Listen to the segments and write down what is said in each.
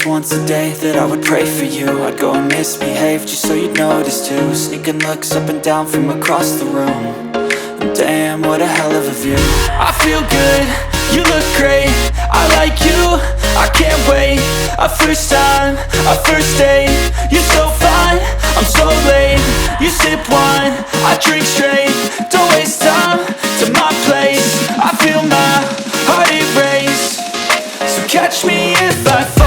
just once a day that I would pray for you. I'd go and misbehave just so you'd notice too. Sneaking looks up and down from across the room. And damn, what a hell of a view. I feel good, you look great, I like you, I can't wait. A first time, a first date, you're so fine, I'm so late. You sip wine, I drink straight, don't waste time to my place. I feel my heart erase, so catch me if I fall.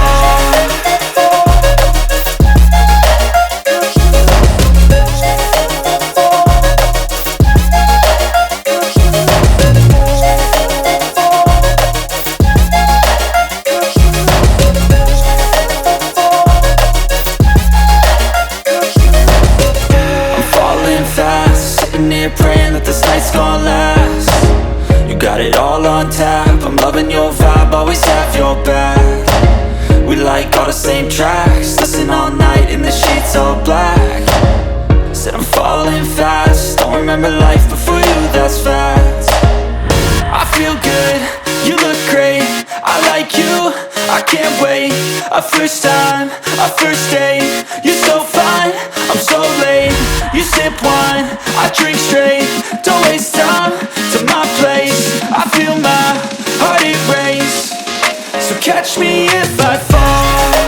Praying that this night's gonna last. You got it all on tap, I'm loving your vibe, always have your back. We like all the same tracks, listen all night in the sheets all black. Said I'm falling fast, don't remember life before you, that's fact. I feel good, you look great, I like you, I can't wait. A first time, a first date, you're so fine, I'm so late. You sip wine, I drink straight, don't waste time to my place. I feel my heart erase, so catch me if I fall.